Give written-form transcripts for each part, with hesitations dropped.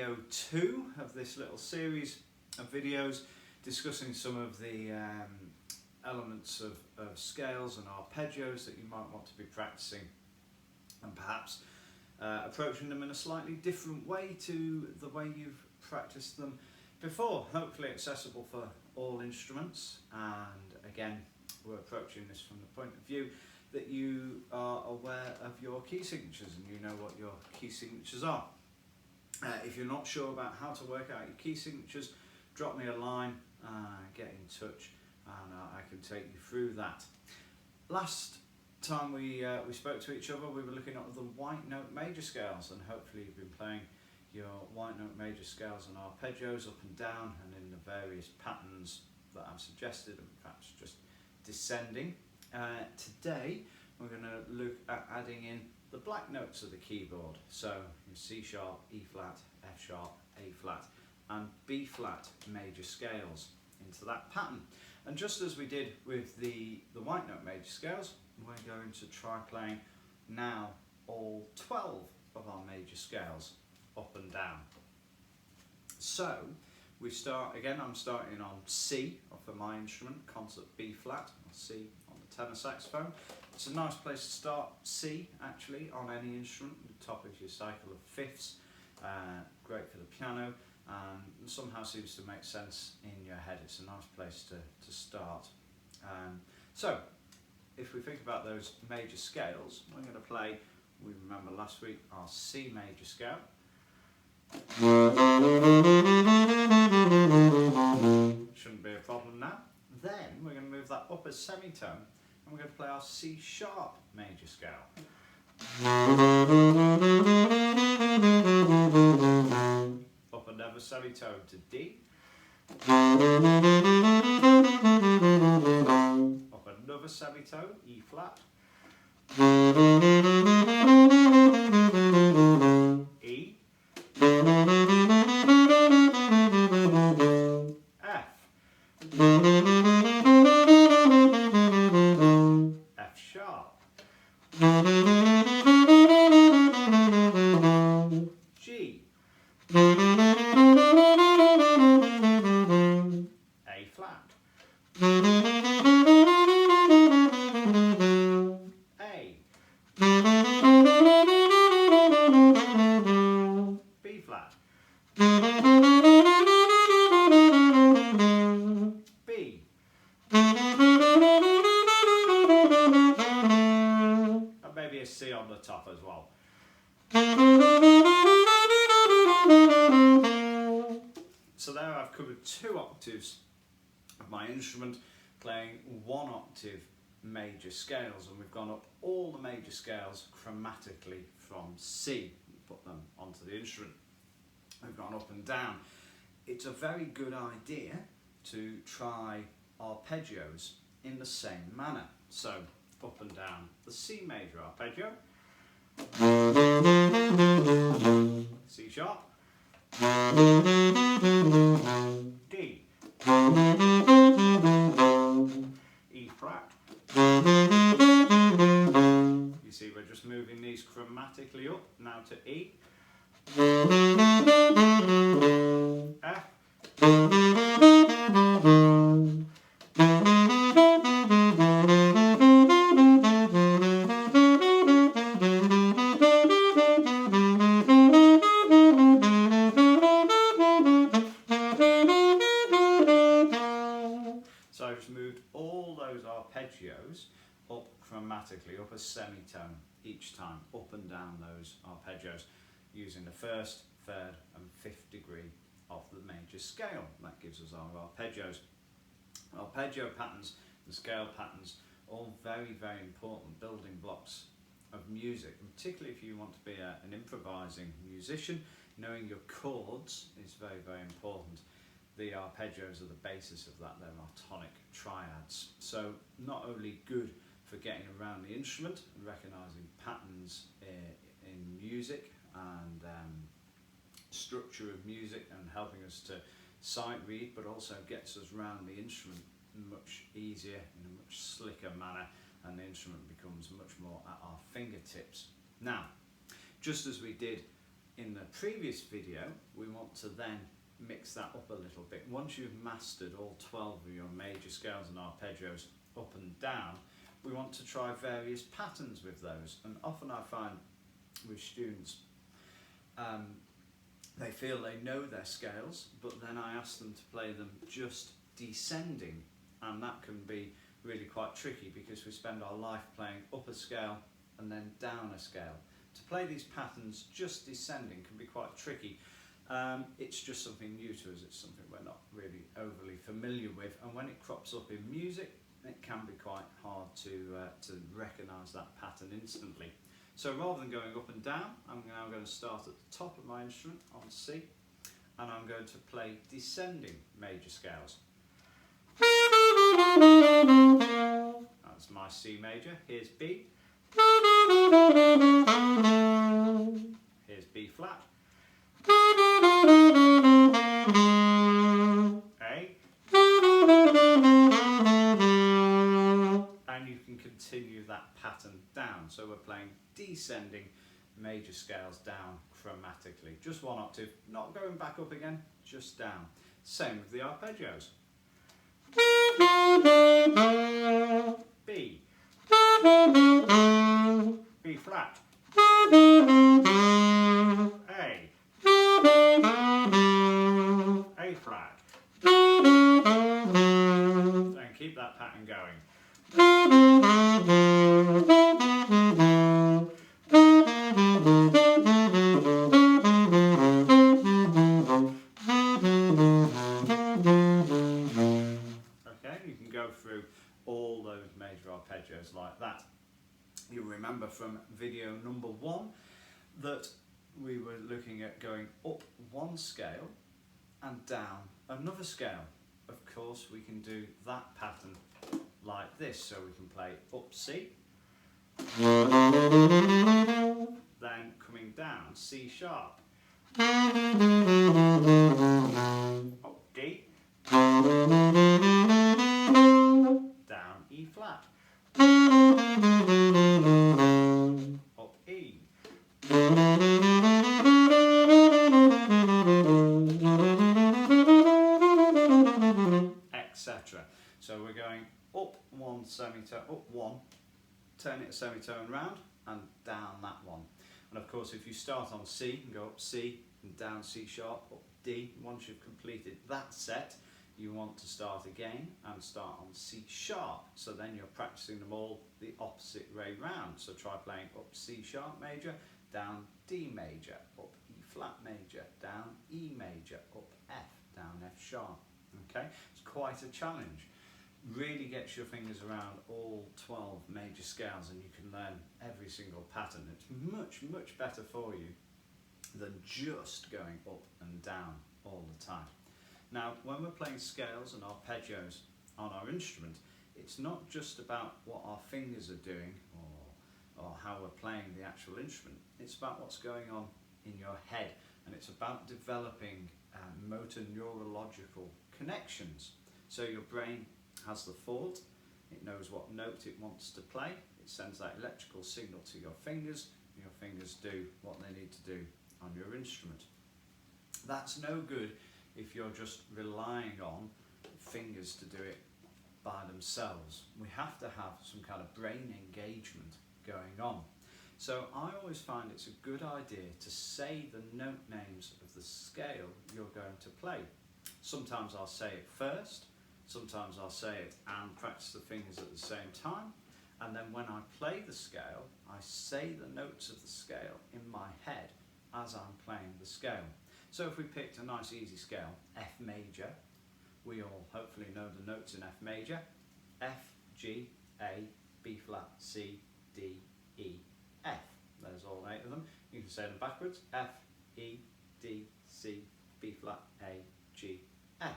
video 2 of this little series of videos discussing some of the elements of scales and arpeggios that you might want to be practicing, and perhaps approaching them in a slightly different way to the way you've practiced them before. Hopefully accessible for all instruments, and again we're approaching this from the point of view that you are aware of your key signatures and you know what your key signatures are. If you're not sure about how to work out your key signatures, drop me a line, get in touch, and I can take you through that. Last time we spoke to each other, we were looking at the white note major scales, and hopefully you've been playing your white note major scales and arpeggios up and down and in the various patterns that I've suggested, and perhaps just descending. Today we're going to look at adding in the black notes of the keyboard, so your C sharp, E flat, F sharp, A flat and B flat major scales into that pattern. And just as we did with the white note major scales, we're going to try playing now all 12 of our major scales up and down. So we start again, I'm starting on C for my instrument, concert B flat, or C on the tenor saxophone. It's a nice place to start, C actually, on any instrument. The top is your cycle of fifths, great for the piano, and somehow seems to make sense in your head. It's a nice place to start. So if we think about those major scales, we're going to play, we remember last week, our C major scale. Shouldn't be a problem now. Then we're going to move that up a semitone and we're going to play our C sharp major scale. Up another semitone to D. Up another semitone, E flat. E. F sharp, G, A flat, A, B flat, B, and maybe a C on the top as well. So there I've covered 2 octaves of my instrument, playing 1 octave major scales, and we've gone up all the major scales chromatically from C, put them onto the instrument. We've gone up and down. It's a very good idea to try arpeggios in the same manner. So up and down the C major arpeggio, C sharp, D, E flat. You see we're just moving these chromatically up now to E, F, so I've just moved all those arpeggios up chromatically, up a semitone each time, up and down those arpeggios, using the 1st, 3rd and 5th degree of the major scale. That gives us our arpeggios. Arpeggio patterns and scale patterns, all very, very important building blocks of music, and particularly if you want to be an improvising musician, knowing your chords is very, very important. The arpeggios are the basis of that. They're our tonic triads. So not only good for getting around the instrument and recognising patterns in music and structure of music and helping us to sight read, but also gets us around the instrument much easier, in a much slicker manner, and the instrument becomes much more at our fingertips. Now, just as we did in the previous video, we want to then mix that up a little bit. Once you've mastered all 12 of your major scales and arpeggios up and down, we want to try various patterns with those. And often I find with students, they feel they know their scales, but then I ask them to play them just descending, and that can be really quite tricky because we spend our life playing up a scale and then down a scale. To play these patterns just descending can be quite tricky. It's just something new to us, it's something we're not really overly familiar with, and when it crops up in music, it can be quite hard to recognise that pattern instantly. So rather than going up and down, I'm now going to start at the top of my instrument on C, and I'm going to play descending major scales. That's my C major. Here's B. Here's B flat. A. And you can continue that pattern down. So we're playing descending major scales down chromatically. Just one octave, not going back up again, just down. Same with the arpeggios. B. B flat. A. A flat. And keep that pattern going. Okay, you can go through all those major arpeggios like that. You'll remember from video number 1 that we were looking at going up one scale and down another scale. Of course, we can do that pattern like this, so we can play up C, then coming down C sharp, up D, down E flat, up E, etc. So we're going up one semitone, up one, turn it a semitone round, and down that one. And of course, if you start on C, you can go up C and down C sharp, up D. Once you've completed that set, you want to start again and start on C sharp. So then you're practicing them all the opposite way round. So try playing up C sharp major, down D major, up E flat major, down E major, up F, down F sharp. Okay, it's quite a challenge. Really gets your fingers around all 12 major scales, and you can learn every single pattern. It's much, much better for you than just going up and down all the time. Now, when we're playing scales and arpeggios on our instrument, it's not just about what our fingers are doing or how we're playing the actual instrument. It's about what's going on in your head, and it's about developing motor neurological connections. So your brain has the thought, it knows what note it wants to play, it sends that electrical signal to your fingers, and your fingers do what they need to do on your instrument. That's no good if you're just relying on fingers to do it by themselves. We have to have some kind of brain engagement going on. So I always find it's a good idea to say the note names of the scale you're going to play. Sometimes I'll say it first, sometimes I'll say it and practice the fingers at the same time, and then when I play the scale, I say the notes of the scale in my head as I'm playing the scale. So if we picked a nice easy scale, F major, we all hopefully know the notes in F major: F, G, A, B flat, C, D, E, F. There's all 8 of them. You can say them backwards: F, E, D, C, B flat, A, G, F.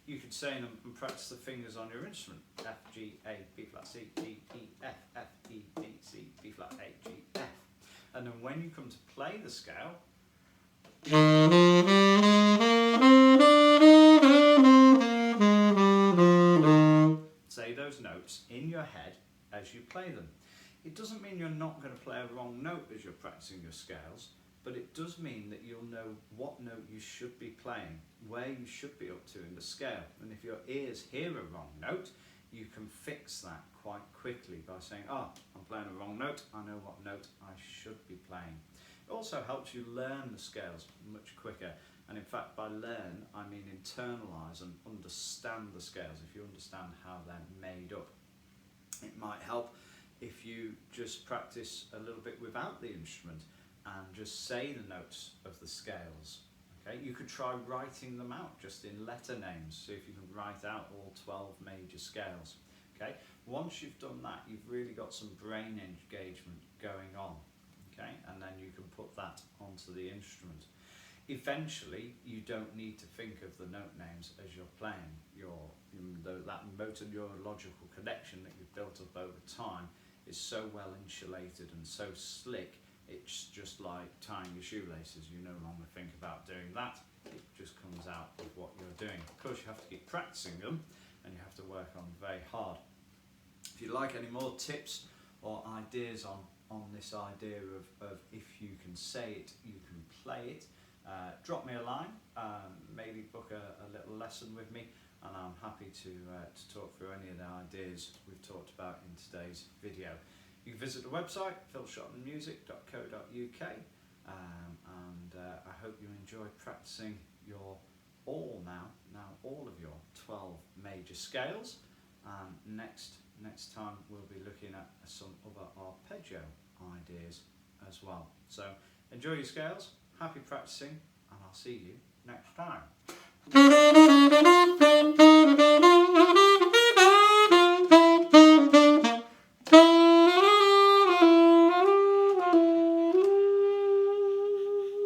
You could say them and practice the fingers on your instrument: F, G, A, B flat, C, D, E, F, F, E, D, C, B flat, A, G, F. And then when you come to play the scale, say those notes in your head as you play them. It doesn't mean you're not going to play a wrong note as you're practicing your scales. but it does mean that you'll know what note you should be playing, where you should be up to in the scale. And if your ears hear a wrong note, you can fix that quite quickly by saying, oh, I'm playing a wrong note, I know what note I should be playing. It also helps you learn the scales much quicker. And in fact, by learn, I mean internalise and understand the scales. If you understand how they're made up, it might help if you just practice a little bit without the instrument and just say the notes of the scales. Okay, you could try writing them out just in letter names, see if you can write out all 12 major scales. Okay, once you've done that, you've really got some brain engagement going on. Okay, and then you can put that onto the instrument. Eventually, you don't need to think of the note names as you're playing. That motor neurological connection that you've built up over time is so well insulated and so slick, it's just like tying your shoelaces. You no longer think about doing that, it just comes out of what you're doing. Of course, you have to keep practicing them and you have to work on very hard. If you'd like any more tips or ideas on this idea of if you can say it, you can play it, drop me a line, maybe book a little lesson with me, and I'm happy to talk through any of the ideas we've talked about in today's video. You can visit the website, philshottonmusic.co.uk, and I hope you enjoyed practicing all of your 12 major scales. Next time we'll be looking at some other arpeggio ideas as well. So enjoy your scales, happy practicing, and I'll see you next time.